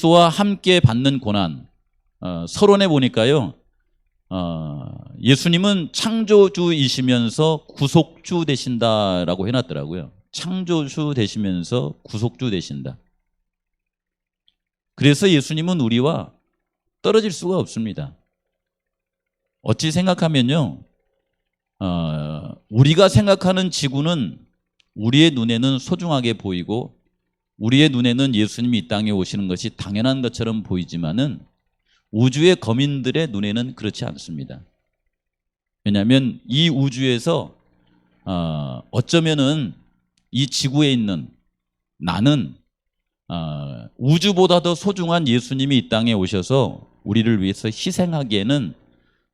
예수와 함께 받는 고난. 서론에 보니까요, 예수님은 창조주이시면서 구속주 되신다라고 해놨더라고요. 창조주 되시면서 구속주 되신다. 그래서 예수님은 우리와 떨어질 수가 없습니다. 어찌 생각하면요, 우리가 생각하는 지구는 우리의 눈에는 소중하게 보이고 우리의 눈에는 예수님이 이 땅에 오시는 것이 당연한 것처럼 보이지만은 우주의 거민들의 눈에는 그렇지 않습니다. 왜냐하면 이 우주에서 어쩌면은 이 지구에 있는 나는 우주보다 더 소중한 예수님이 이 땅에 오셔서 우리를 위해서 희생하기에는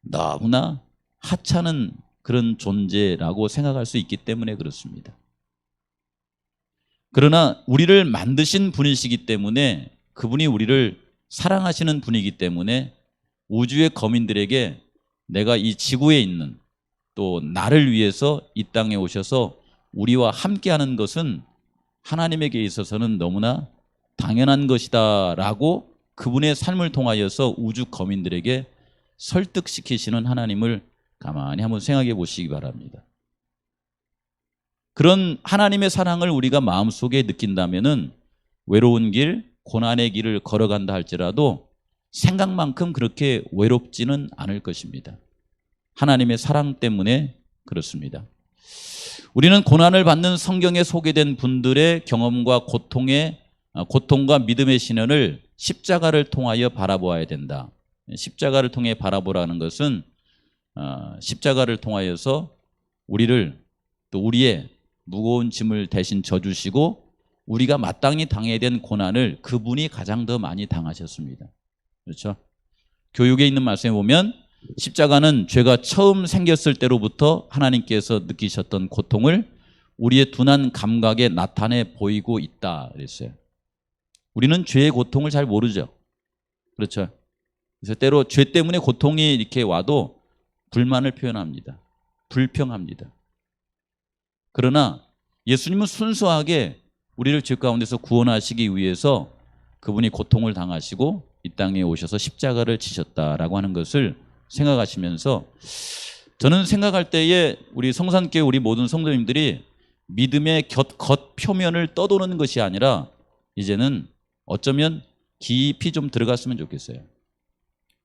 너무나 하찮은 그런 존재라고 생각할 수 있기 때문에 그렇습니다. 그러나 우리를 만드신 분이시기 때문에, 그분이 우리를 사랑하시는 분이기 때문에 우주의 거민들에게 내가 이 지구에 있는 또 나를 위해서 이 땅에 오셔서 우리와 함께하는 것은 하나님에게 있어서는 너무나 당연한 것이다 라고 그분의 삶을 통하여서 우주 거민들에게 설득시키시는 하나님을 가만히 한번 생각해 보시기 바랍니다. 그런 하나님의 사랑을 우리가 마음속에 느낀다면은 외로운 길, 고난의 길을 걸어간다 할지라도 생각만큼 그렇게 외롭지는 않을 것입니다. 하나님의 사랑 때문에 그렇습니다. 우리는 고난을 받는 성경에 소개된 분들의 경험과 고통과 믿음의 신연을 십자가를 통하여 바라보아야 된다. 십자가를 통해 바라보라는 것은 십자가를 통하여서 우리를, 또 우리의 무거운 짐을 대신 져주시고 우리가 마땅히 당해야 된 고난을 그분이 가장 더 많이 당하셨습니다. 그렇죠? 교육에 있는 말씀에 보면 십자가는 죄가 처음 생겼을 때로부터 하나님께서 느끼셨던 고통을 우리의 둔한 감각에 나타내 보이고 있다 그랬어요. 우리는 죄의 고통을 잘 모르죠. 그렇죠? 그래서 때로 죄 때문에 고통이 이렇게 와도 불만을 표현합니다. 불평합니다. 그러나 예수님은 순수하게 우리를 죄 가운데서 구원하시기 위해서 그분이 고통을 당하시고 이 땅에 오셔서 십자가를 지셨다라고 하는 것을 생각하시면서, 저는 생각할 때에 우리 성산교회 우리 모든 성도님들이 믿음의 겉 표면을 떠도는 것이 아니라 이제는 어쩌면 깊이 좀 들어갔으면 좋겠어요.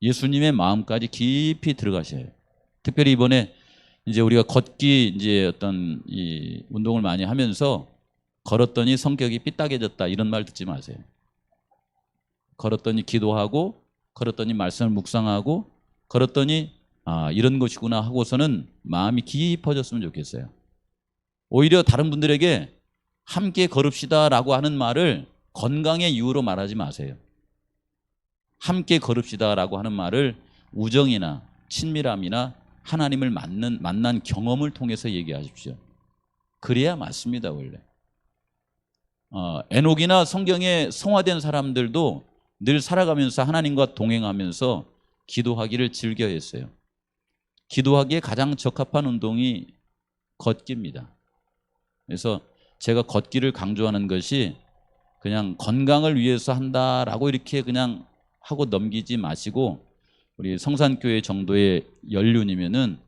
예수님의 마음까지 깊이 들어가셔요. 특별히 이번에 이제 우리가 걷기 이제 어떤 이 운동을 많이 하면서 걸었더니 성격이 삐딱해졌다 이런 말 듣지 마세요. 걸었더니 기도하고, 걸었더니 말씀을 묵상하고, 걸었더니 이런 것이구나 하고서는 마음이 깊어졌으면 좋겠어요. 오히려 다른 분들에게 함께 걸읍시다라고 하는 말을 건강의 이유로 말하지 마세요. 함께 걸읍시다라고 하는 말을 우정이나 친밀함이나 하나님을 만난 경험을 통해서 얘기하십시오. 그래야 맞습니다. 원래 에녹이나 성경에 성화된 사람들도 늘 살아가면서 하나님과 동행하면서 기도하기를 즐겨했어요. 기도하기에 가장 적합한 운동이 걷기입니다. 그래서 제가 걷기를 강조하는 것이 그냥 건강을 위해서 한다라고 이렇게 그냥 하고 넘기지 마시고, 우리 성산교회 정도의 연륜이면은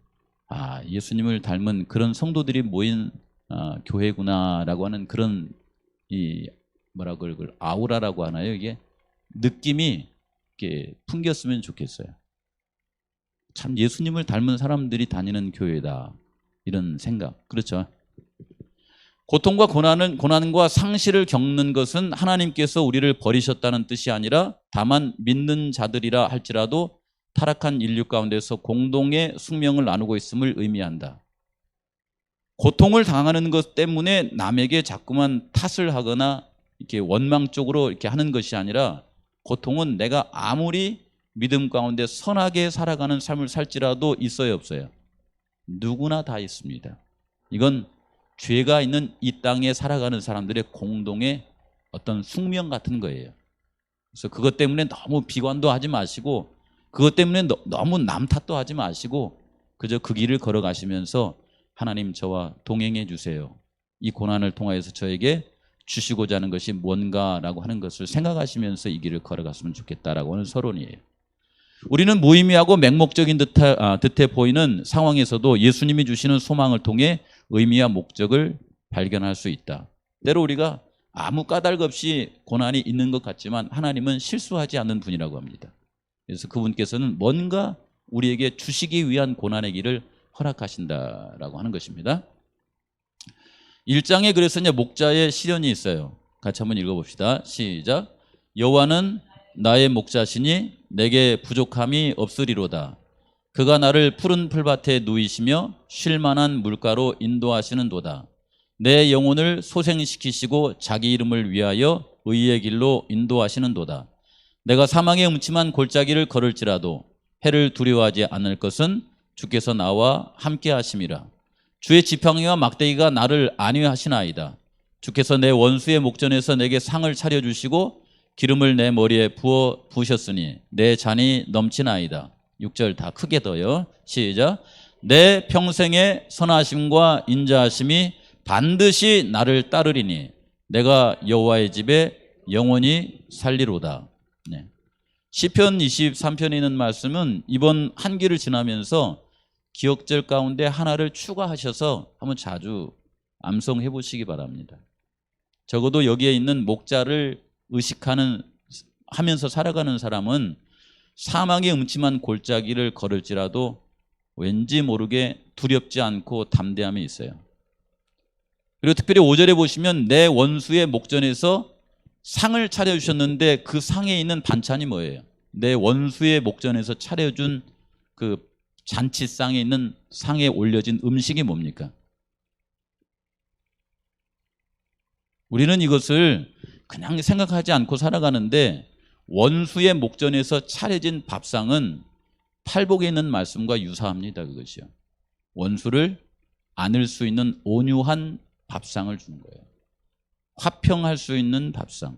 예수님을 닮은 그런 성도들이 모인 교회구나라고 하는 그런 이 뭐라 그걸 아우라라고 하나요? 이게 느낌이 이렇게 풍겼으면 좋겠어요. 참 예수님을 닮은 사람들이 다니는 교회다, 이런 생각. 그렇죠? 고통과 고난과 상실을 겪는 것은 하나님께서 우리를 버리셨다는 뜻이 아니라 다만 믿는 자들이라 할지라도 타락한 인류 가운데서 공동의 숙명을 나누고 있음을 의미한다. 고통을 당하는 것 때문에 남에게 자꾸만 탓을 하거나 이렇게 원망적으로 이렇게 하는 것이 아니라, 고통은 내가 아무리 믿음 가운데 선하게 살아가는 삶을 살지라도 있어요, 없어요? 누구나 다 있습니다. 이건 죄가 있는 이 땅에 살아가는 사람들의 공동의 어떤 숙명 같은 거예요. 그래서 그것 때문에 너무 비관도 하지 마시고, 그것 때문에 너무 남 탓도 하지 마시고, 그저 그 길을 걸어가시면서 하나님 저와 동행해 주세요. 이 고난을 통하여서 저에게 주시고자 하는 것이 뭔가라고 하는 것을 생각하시면서 이 길을 걸어갔으면 좋겠다라고 하는 서론이에요. 우리는 무의미하고 맹목적인 듯해 보이는 상황에서도 예수님이 주시는 소망을 통해 의미와 목적을 발견할 수 있다. 때로 우리가 아무 까닭 없이 고난이 있는 것 같지만 하나님은 실수하지 않는 분이라고 합니다. 그래서 그분께서는 뭔가 우리에게 주시기 위한 고난의 길을 허락하신다라고 하는 것입니다. 1장에 그래서 이제 목자의 시련이 있어요. 같이 한번 읽어봅시다. 시작. 여호와는 나의 목자시니 내게 부족함이 없으리로다. 그가 나를 푸른 풀밭에 누이시며 쉴 만한 물가로 인도하시는도다. 내 영혼을 소생시키시고 자기 이름을 위하여 의의 길로 인도하시는도다. 내가 사망의 음침한 골짜기를 걸을지라도 해를 두려워하지 않을 것은 주께서 나와 함께 하심이라. 주의 지팡이와 막대기가 나를 안위하시나이다. 주께서 내 원수의 목전에서 내게 상을 차려주시고 기름을 내 머리에 부으셨으니 내 잔이 넘치나이다. 6절 다 크게 더요. 시작. 내 평생의 선하심과 인자하심이 반드시 나를 따르리니 내가 여호와의 집에 영원히 살리로다. 네. 시편 23편에 있는 말씀은 이번 한기를 지나면서 기억절 가운데 하나를 추가하셔서 한번 자주 암송해 보시기 바랍니다. 적어도 여기에 있는 목자를 하면서 살아가는 사람은 사망의 음침한 골짜기를 걸을지라도 왠지 모르게 두렵지 않고 담대함이 있어요. 그리고 특별히 5절에 보시면 내 원수의 목전에서 상을 차려주셨는데 그 상에 있는 반찬이 뭐예요? 내 원수의 목전에서 차려준 그 잔치상에 있는 상에 올려진 음식이 뭡니까? 우리는 이것을 그냥 생각하지 않고 살아가는데 원수의 목전에서 차려진 밥상은 팔복에 있는 말씀과 유사합니다. 그것이요. 원수를 안을 수 있는 온유한 밥상을 주는 거예요. 화평할 수 있는 밥상,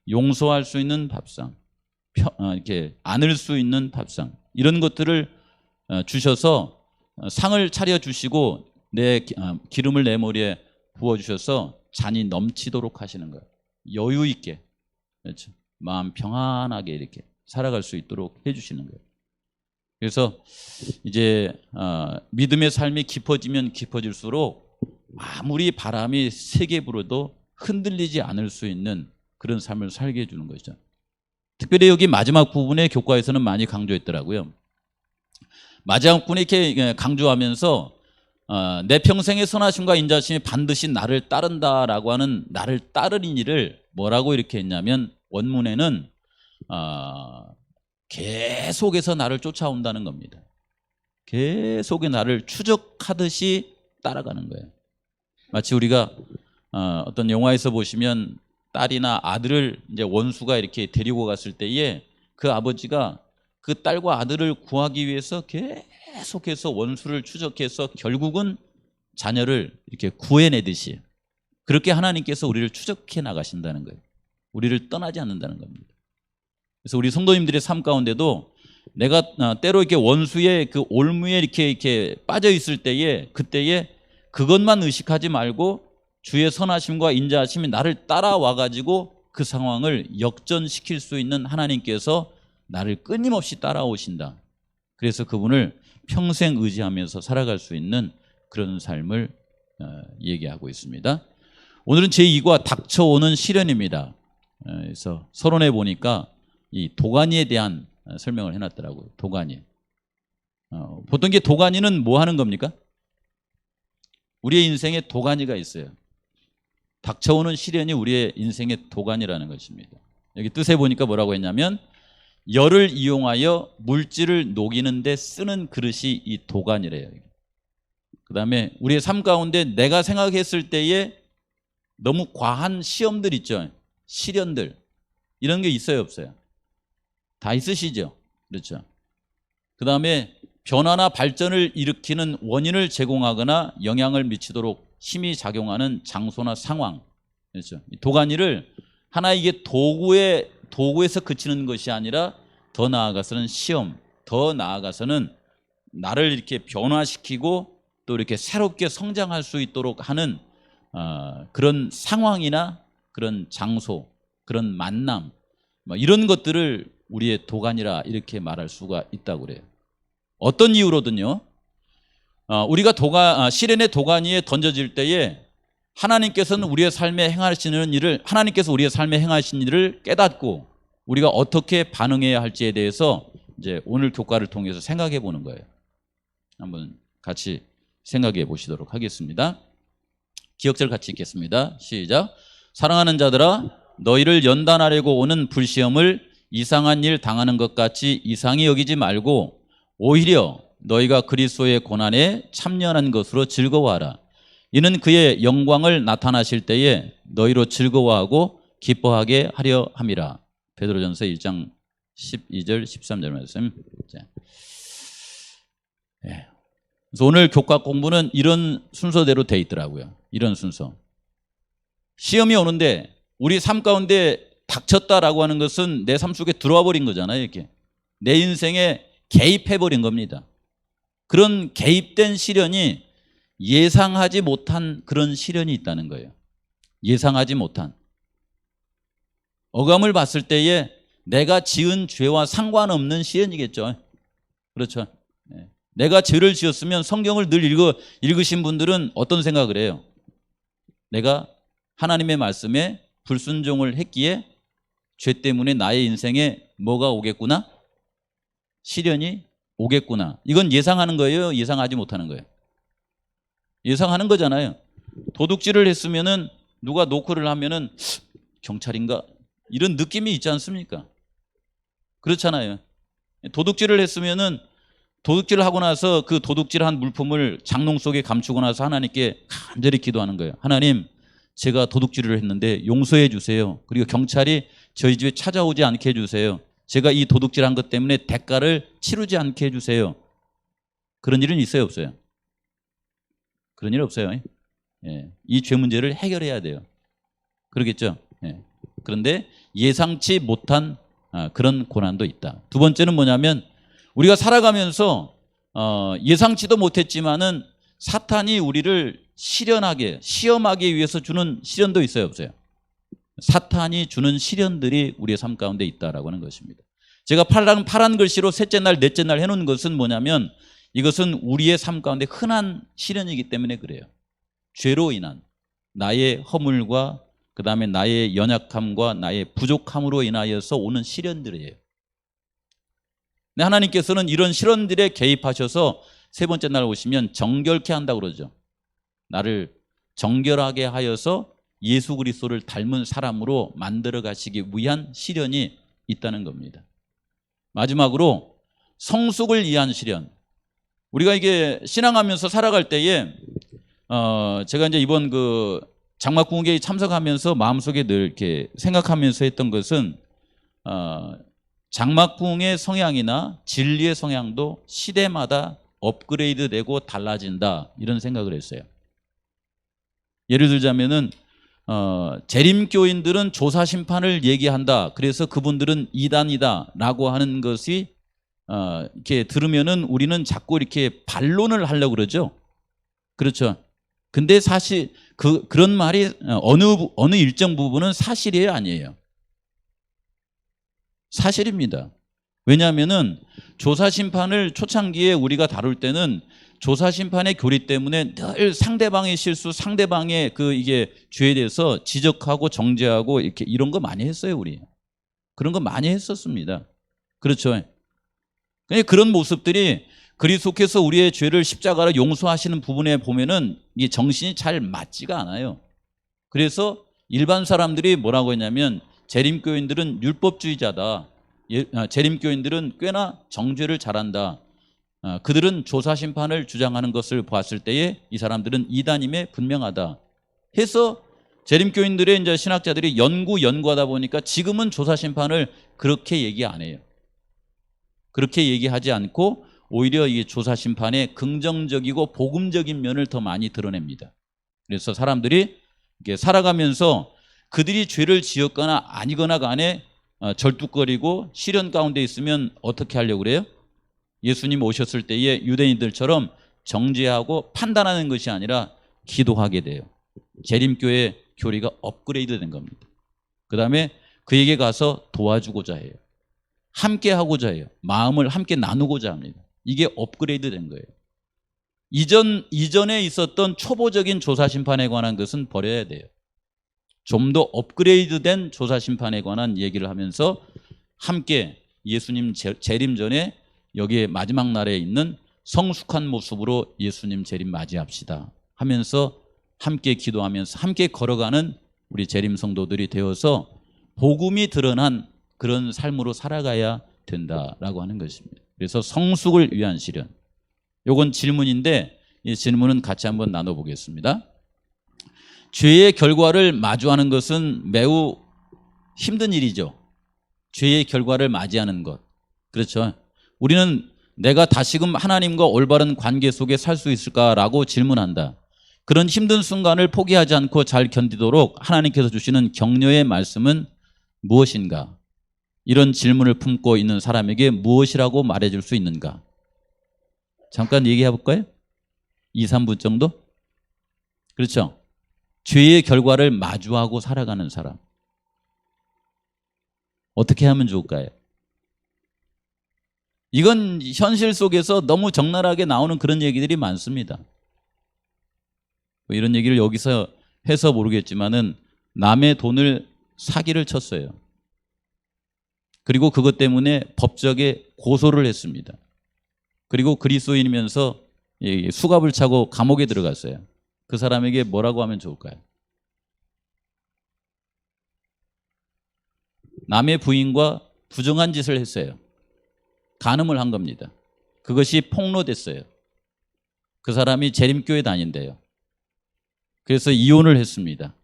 용서할 수 있는 밥상, 이렇게 안을 수 있는 밥상, 이런 것들을 주셔서 상을 차려주시고 기름을 내 머리에 부어주셔서 잔이 넘치도록 하시는 거예요. 여유 있게, 그렇죠? 마음 평안하게 이렇게 살아갈 수 있도록 해주시는 거예요. 그래서 이제 믿음의 삶이 깊어지면 깊어질수록 아무리 바람이 세게 불어도 흔들리지 않을 수 있는 그런 삶을 살게 해주는 것이죠. 특별히 여기 마지막 부분의 교과에서는 많이 강조했더라고요. 마지막 부분에 이렇게 강조하면서 내 평생의 선하심과 인자심이 반드시 나를 따른다라고 하는 나를 따르는 일을 뭐라고 이렇게 했냐면 원문에는 계속해서 나를 쫓아온다는 겁니다. 계속에 나를 추적하듯이 따라가는 거예요. 마치 우리가 어떤 영화에서 보시면 딸이나 아들을 이제 원수가 이렇게 데리고 갔을 때에 그 아버지가 그 딸과 아들을 구하기 위해서 계속해서 원수를 추적해서 결국은 자녀를 이렇게 구해내듯이 그렇게 하나님께서 우리를 추적해 나가신다는 거예요. 우리를 떠나지 않는다는 겁니다. 그래서 우리 성도님들의 삶 가운데도 내가 때로 이렇게 원수의 그 올무에 이렇게 빠져 있을 때에 그때에 그것만 의식하지 말고 주의 선하심과 인자하심이 나를 따라와 가지고 그 상황을 역전시킬 수 있는 하나님께서 나를 끊임없이 따라오신다. 그래서 그분을 평생 의지하면서 살아갈 수 있는 그런 삶을 얘기하고 있습니다. 오늘은 제2과 닥쳐오는 시련입니다. 그래서 서론에 보니까 이 도가니에 대한 설명을 해놨더라고요. 도가니. 보통 이게 도가니는 뭐 하는 겁니까? 우리의 인생에 도가니가 있어요. 닥쳐오는 시련이 우리의 인생의 도가니라는 것입니다. 여기 뜻에 보니까 뭐라고 했냐면 열을 이용하여 물질을 녹이는 데 쓰는 그릇이 이 도가니래요. 그 다음에 우리의 삶 가운데 내가 생각했을 때에 너무 과한 시험들 있죠. 시련들. 이런 게 있어요, 없어요? 다 있으시죠? 그렇죠. 그 다음에 변화나 발전을 일으키는 원인을 제공하거나 영향을 미치도록 힘이 작용하는 장소나 상황. 그렇죠. 도가니를 하나의 이게 도구에서 그치는 것이 아니라 더 나아가서는 시험, 더 나아가서는 나를 이렇게 변화시키고 또 이렇게 새롭게 성장할 수 있도록 하는 그런 상황이나 그런 장소, 그런 만남, 뭐 이런 것들을 우리의 도가니라 이렇게 말할 수가 있다고 그래요. 어떤 이유로든요. 우리가 시련의 도가니에 던져질 때에 하나님께서는 우리의 삶에 행하시는 일을 하나님께서 우리의 삶에 행하신 일을 깨닫고 우리가 어떻게 반응해야 할지에 대해서 이제 오늘 교과를 통해서 생각해 보는 거예요. 한번 같이 생각해 보시도록 하겠습니다. 기억절 같이 읽겠습니다. 시작. 사랑하는 자들아, 너희를 연단하려고 오는 불시험을 이상한 일 당하는 것 같이 이상히 여기지 말고 오히려 너희가 그리스도의 고난에 참여하는 것으로 즐거워하라. 이는 그의 영광을 나타나실 때에 너희로 즐거워하고 기뻐하게 하려 함이라. 베드로전서 1장 12절 13절 말씀. 그래서 오늘 교과 공부는 이런 순서대로 돼 있더라고요. 이런 순서. 시험이 오는데 우리 삶 가운데 닥쳤다라고 하는 것은 내 삶 속에 들어와 버린 거잖아요. 이렇게 내 인생에 개입해 버린 겁니다. 그런 개입된 시련이 예상하지 못한 그런 시련이 있다는 거예요. 예상하지 못한. 어감을 봤을 때에 내가 지은 죄와 상관없는 시련이겠죠. 그렇죠. 내가 죄를 지었으면 성경을 늘 읽으신 분들은 어떤 생각을 해요? 내가 하나님의 말씀에 불순종을 했기에 죄 때문에 나의 인생에 뭐가 오겠구나? 시련이 오겠구나. 이건 예상하는 거예요? 예상하지 못하는 거예요? 예상하는 거잖아요. 도둑질을 했으면은 누가 노크를 하면은 경찰인가? 이런 느낌이 있지 않습니까? 그렇잖아요. 도둑질을 했으면은 도둑질을 하고 나서 그 도둑질한 물품을 장롱 속에 감추고 나서 하나님께 간절히 기도하는 거예요. 하나님, 제가 도둑질을 했는데 용서해 주세요. 그리고 경찰이 저희 집에 찾아오지 않게 해주세요. 제가 이 도둑질한 것 때문에 대가를 치르지 않게 해주세요. 그런 일은 있어요, 없어요? 그런 일 없어요. 예. 이 죄 문제를 해결해야 돼요. 그러겠죠? 예. 그런데 예상치 못한 그런 고난도 있다. 두 번째는 뭐냐면 우리가 살아가면서 예상치도 못했지만은 사탄이 우리를 시험하기 위해서 주는 시련도 있어요, 없어요? 사탄이 주는 시련들이 우리의 삶 가운데 있다라고 하는 것입니다. 제가 파란 글씨로 셋째 날, 넷째 날 해놓은 것은 뭐냐면 이것은 우리의 삶 가운데 흔한 시련이기 때문에 그래요. 죄로 인한 나의 허물과 그 다음에 나의 연약함과 나의 부족함으로 인하여서 오는 시련들이에요. 근데 하나님께서는 이런 시련들에 개입하셔서 세 번째 날 오시면 정결케 한다고 그러죠. 나를 정결하게 하여서 예수 그리스도를 닮은 사람으로 만들어 가시기 위한 시련이 있다는 겁니다. 마지막으로 성숙을 위한 시련. 우리가 이게 신앙하면서 살아갈 때에 제가 이제 이번 그 장막궁회에 참석하면서 마음속에 늘 이렇게 생각하면서 했던 것은 장막궁의 성향이나 진리의 성향도 시대마다 업그레이드되고 달라진다 이런 생각을 했어요. 예를 들자면은 재림교인들은 조사심판을 얘기한다. 그래서 그분들은 이단이다라고 하는 것이 이렇게 들으면은 우리는 자꾸 이렇게 반론을 하려고 그러죠. 그렇죠. 근데 사실 그런 말이 어느 일정 부분은 사실이에요, 아니에요? 사실입니다. 왜냐하면은 조사심판을 초창기에 우리가 다룰 때는 조사심판의 교리 때문에 늘 상대방의 실수, 상대방의 이게 죄에 대해서 지적하고 정죄하고 이렇게 이런 거 많이 했어요, 우리. 그런 거 많이 했었습니다. 그렇죠. 그런 모습들이 그리스도께서 우리의 죄를 십자가로 용서하시는 부분에 보면은 이 정신이 잘 맞지가 않아요. 그래서 일반 사람들이 뭐라고 했냐면 재림교인들은 율법주의자다. 재림교인들은 꽤나 정죄를 잘한다. 그들은 조사심판을 주장하는 것을 봤을 때에 이 사람들은 이단임에 분명하다 해서 재림교인들의 이제 신학자들이 연구하다 보니까 지금은 조사심판을 그렇게 얘기 안 해요. 그렇게 얘기하지 않고 오히려 이 조사심판의 긍정적이고 복음적인 면을 더 많이 드러냅니다. 그래서 사람들이 이렇게 살아가면서 그들이 죄를 지었거나 아니거나 간에 절뚝거리고 시련 가운데 있으면 어떻게 하려고 그래요? 예수님 오셨을 때에 유대인들처럼 정죄하고 판단하는 것이 아니라 기도하게 돼요. 재림교의 교리가 업그레이드 된 겁니다. 그 다음에 그에게 가서 도와주고자 해요. 함께 하고자 해요. 마음을 함께 나누고자 합니다. 이게 업그레이드 된 거예요. 이전에 있었던 초보적인 조사심판에 관한 것은 버려야 돼요. 좀 더 업그레이드된 조사심판에 관한 얘기를 하면서 함께 예수님 재림 전에 여기에 마지막 날에 있는 성숙한 모습으로 예수님 재림 맞이합시다 하면서 함께 기도하면서 함께 걸어가는 우리 재림 성도들이 되어서 복음이 드러난 그런 삶으로 살아가야 된다라고 하는 것입니다. 그래서 성숙을 위한 시련. 요건 질문인데 이 질문은 같이 한번 나눠보겠습니다. 죄의 결과를 마주하는 것은 매우 힘든 일이죠. 죄의 결과를 맞이하는 것. 그렇죠. 우리는 내가 다시금 하나님과 올바른 관계 속에 살 수 있을까라고 질문한다. 그런 힘든 순간을 포기하지 않고 잘 견디도록 하나님께서 주시는 격려의 말씀은 무엇인가? 이런 질문을 품고 있는 사람에게 무엇이라고 말해줄 수 있는가? 잠깐 얘기해 볼까요? 2, 3분 정도? 그렇죠. 죄의 결과를 마주하고 살아가는 사람. 어떻게 하면 좋을까요? 이건 현실 속에서 너무 적나라하게 나오는 그런 얘기들이 많습니다. 이런 얘기를 여기서 해서 모르겠지만은 남의 돈을 사기를 쳤어요. 그리고 그것 때문에 법적에 고소를 했습니다. 그리고 그리스도인이면서 수갑을 차고 감옥에 들어갔어요. 그 사람에게 뭐라고 하면 좋을까요? 남의 부인과 부정한 짓을 했어요. 간음을 한 겁니다. 그것이 폭로됐어요. 그 사람이 재림교회 다닌대요. 그래서 이혼을 했습니다.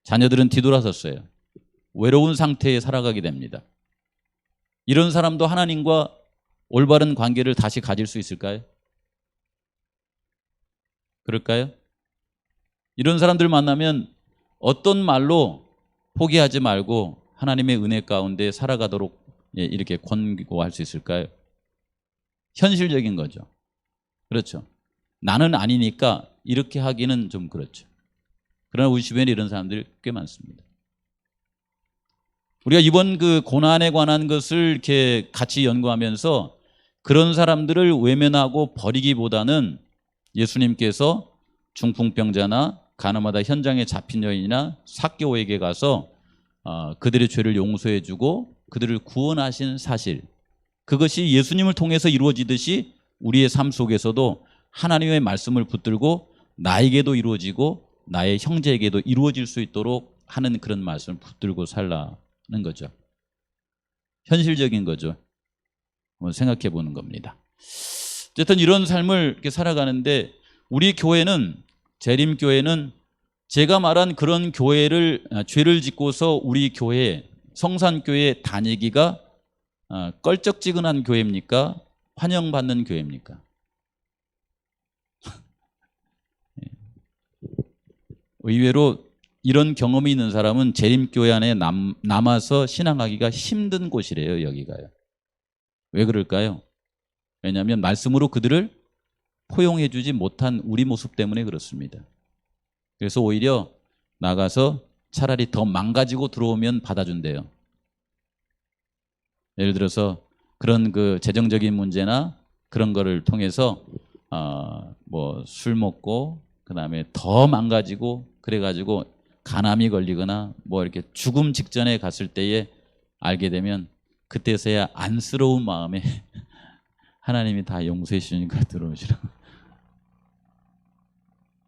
자녀들은 뒤돌아섰어요. 외로운 상태에 살아가게 됩니다. 이런 사람도 하나님과 올바른 관계를 다시 가질 수 있을까요? 그럴까요? 이런 사람들 만나면 어떤 말로 포기하지 말고 하나님의 은혜 가운데 살아가도록 이렇게 권고할 수 있을까요? 현실적인 거죠. 그렇죠. 나는 아니니까 이렇게 하기는 좀 그렇죠. 그러나 우리 주변에 이런 사람들이 꽤 많습니다. 우리가 이번 그 고난에 관한 것을 이렇게 같이 연구하면서 그런 사람들을 외면하고 버리기보다는 예수님께서 중풍병자나 가늠하다 현장에 잡힌 여인이나 삭개오에게 가서 그들의 죄를 용서해 주고 그들을 구원하신 사실, 그것이 예수님을 통해서 이루어지듯이 우리의 삶 속에서도 하나님의 말씀을 붙들고 나에게도 이루어지고 나의 형제에게도 이루어질 수 있도록 하는 그런 말씀을 붙들고 살라는 거죠. 현실적인 거죠. 한번 생각해 보는 겁니다. 어쨌든 이런 삶을 이렇게 살아가는데 우리 교회는, 재림교회는 제가 말한 그런 교회를, 죄를 짓고서 우리 교회, 성산교회 다니기가 껄쩍지근한 교회입니까? 환영받는 교회입니까? 의외로 이런 경험이 있는 사람은 재림교회 안에 남아서 신앙하기가 힘든 곳이래요. 여기가요. 왜 그럴까요? 왜냐하면 말씀으로 그들을 포용해 주지 못한 우리 모습 때문에 그렇습니다. 그래서 오히려 나가서 차라리 더 망가지고 들어오면 받아준대요. 예를 들어서 그런 그 재정적인 문제나 그런 거를 통해서 뭐 술 먹고 그다음에 더 망가지고 그래가지고 간암이 걸리거나 뭐 이렇게 죽음 직전에 갔을 때에 알게 되면 그때서야 안쓰러운 마음에 하나님이 다 용서해 주시니까 들어오시라고.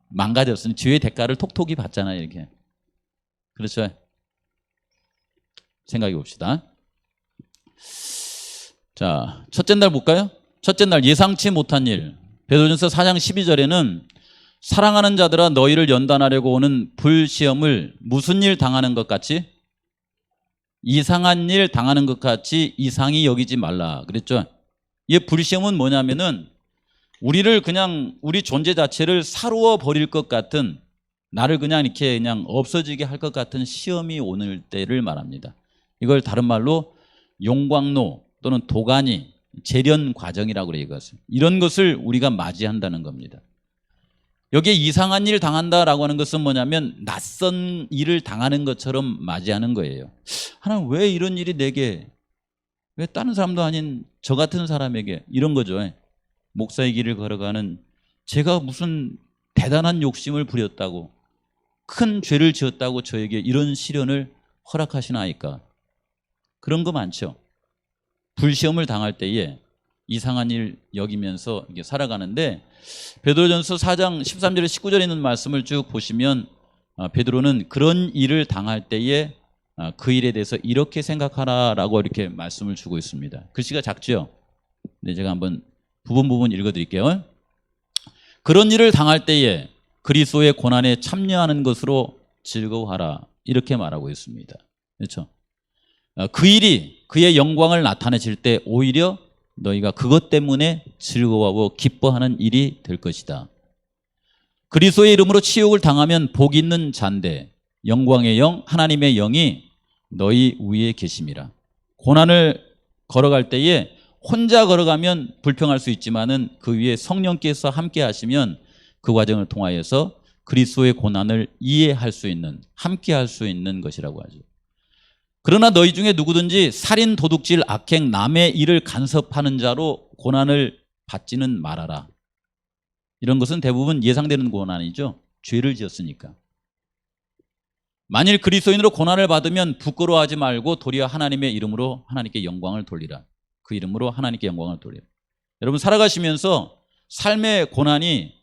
망가졌으니 죄의 대가를 톡톡히 받잖아요. 이렇게. 그렇죠? 생각해 봅시다. 자, 첫째 날 볼까요? 첫째 날 예상치 못한 일. 베드로전서 4장 12절에는 사랑하는 자들아 너희를 연단하려고 오는 불시험을 무슨 일 당하는 것 같이, 이상한 일 당하는 것 같이 이상히 여기지 말라 그랬죠. 이 불시험은 뭐냐면은 우리를 그냥 우리 존재 자체를 사루어 버릴 것 같은, 나를 그냥 이렇게 그냥 없어지게 할 것 같은 시험이 오는 때를 말합니다. 이걸 다른 말로 용광로 또는 도가니, 재련 과정이라고 그래요. 이것을. 이런 것을 우리가 맞이한다는 겁니다. 여기에 이상한 일 당한다라고 하는 것은 뭐냐면 낯선 일을 당하는 것처럼 맞이하는 거예요. 하나님 왜 이런 일이 내게, 왜 다른 사람도 아닌 저 같은 사람에게, 이런 거죠. 목사의 길을 걸어가는 제가 무슨 대단한 욕심을 부렸다고, 큰 죄를 지었다고 저에게 이런 시련을 허락하시나이까. 그런 거 많죠. 불시험을 당할 때에 이상한 일 여기면서 이게 살아가는데, 베드로전서 4장 13절에 19절에 있는 말씀을 쭉 보시면 베드로는 그런 일을 당할 때에 그 일에 대해서 이렇게 생각하라라고 이렇게 말씀을 주고 있습니다. 글씨가 작죠? 네, 제가 한번 부분 읽어드릴게요. 그런 일을 당할 때에 그리스도의 고난에 참여하는 것으로 즐거워하라, 이렇게 말하고 있습니다. 그렇죠? 그 일이 그의 영광을 나타내실 때 오히려 너희가 그것 때문에 즐거워하고 기뻐하는 일이 될 것이다. 그리스도의 이름으로 치욕을 당하면 복 있는 잔데 영광의 영 하나님의 영이 너희 위에 계심이라. 고난을 걸어갈 때에 혼자 걸어가면 불평할 수 있지만은 그 위에 성령께서 함께 하시면 그 과정을 통하여서 그리스도의 고난을 이해할 수 있는, 함께 할 수 있는 것이라고 하죠. 그러나 너희 중에 누구든지 살인, 도둑질, 악행, 남의 일을 간섭하는 자로 고난을 받지는 말아라. 이런 것은 대부분 예상되는 고난이죠. 죄를 지었으니까. 만일 그리스도인으로 고난을 받으면 부끄러워하지 말고 도리어 하나님의 이름으로 하나님께 영광을 돌리라. 그 이름으로 하나님께 영광을 돌리라. 여러분 살아가시면서 삶의 고난이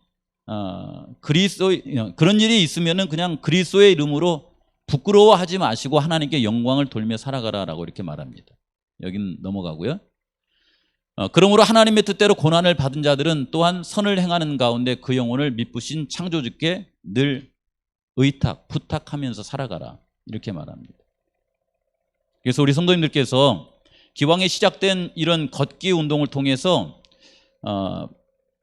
그런 일이 있으면은 그냥 그리스도의 이름으로 부끄러워하지 마시고 하나님께 영광을 돌며 살아가라라고 이렇게 말합니다. 여기는 넘어가고요. 그러므로 하나님의 뜻대로 고난을 받은 자들은 또한 선을 행하는 가운데 그 영혼을 미쁘신 창조주께 늘 의탁, 부탁하면서 살아가라, 이렇게 말합니다. 그래서 우리 성도님들께서 기왕에 시작된 이런 걷기 운동을 통해서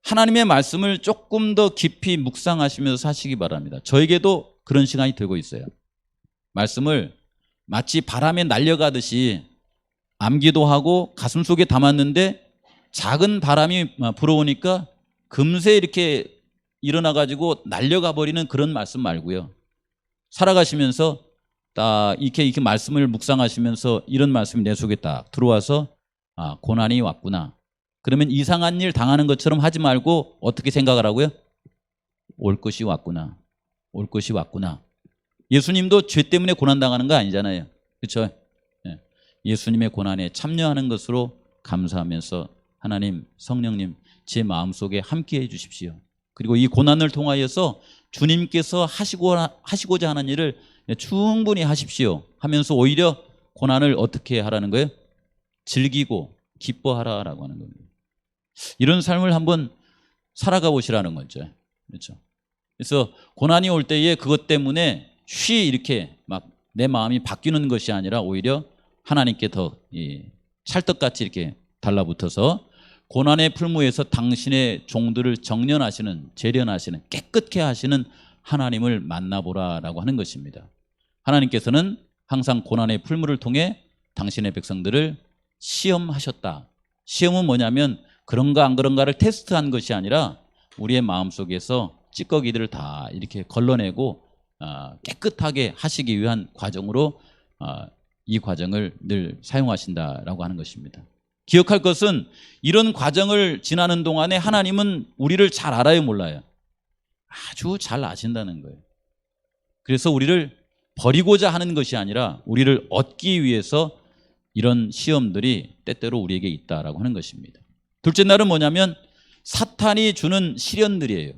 하나님의 말씀을 조금 더 깊이 묵상하시면서 사시기 바랍니다. 저에게도 그런 시간이 되고 있어요. 말씀을 마치 바람에 날려가듯이 암기도 하고 가슴속에 담았는데 작은 바람이 불어오니까 금세 이렇게 일어나가지고 날려가 버리는 그런 말씀 말고요. 살아가시면서 딱 이렇게 말씀을 묵상하시면서 이런 말씀이 내 속에 딱 들어와서 고난이 왔구나. 그러면 이상한 일 당하는 것처럼 하지 말고 어떻게 생각하라고요? 올 것이 왔구나. 올 것이 왔구나. 예수님도 죄 때문에 고난당하는 거 아니잖아요. 그렇죠? 예수님의 고난에 참여하는 것으로 감사하면서 하나님, 성령님 제 마음속에 함께해 주십시오. 그리고 이 고난을 통하여서 주님께서 하시고자 하는 일을 충분히 하십시오 하면서 오히려 고난을 어떻게 하라는 거예요? 즐기고 기뻐하라라고 하는 겁니다. 이런 삶을 한번 살아가 보시라는 거죠. 그렇죠? 그래서 고난이 올 때에 그것 때문에 이렇게 막 내 마음이 바뀌는 것이 아니라 오히려 하나님께 더 찰떡같이 이렇게 달라붙어서 고난의 풀무에서 당신의 종들을 정련하시는, 재련하시는, 깨끗게 하시는 하나님을 만나보라라고 하는 것입니다. 하나님께서는 항상 고난의 풀무를 통해 당신의 백성들을 시험하셨다. 시험은 뭐냐면 그런가 안 그런가를 테스트한 것이 아니라 우리의 마음속에서 찌꺼기들을 다 이렇게 걸러내고 깨끗하게 하시기 위한 과정으로 이 과정을 늘 사용하신다라고 하는 것입니다. 기억할 것은 이런 과정을 지나는 동안에 하나님은 우리를 잘 알아요, 몰라요? 아주 잘 아신다는 거예요. 그래서 우리를 버리고자 하는 것이 아니라 우리를 얻기 위해서 이런 시험들이 때때로 우리에게 있다라고 하는 것입니다. 둘째 날은 뭐냐면 사탄이 주는 시련들이에요.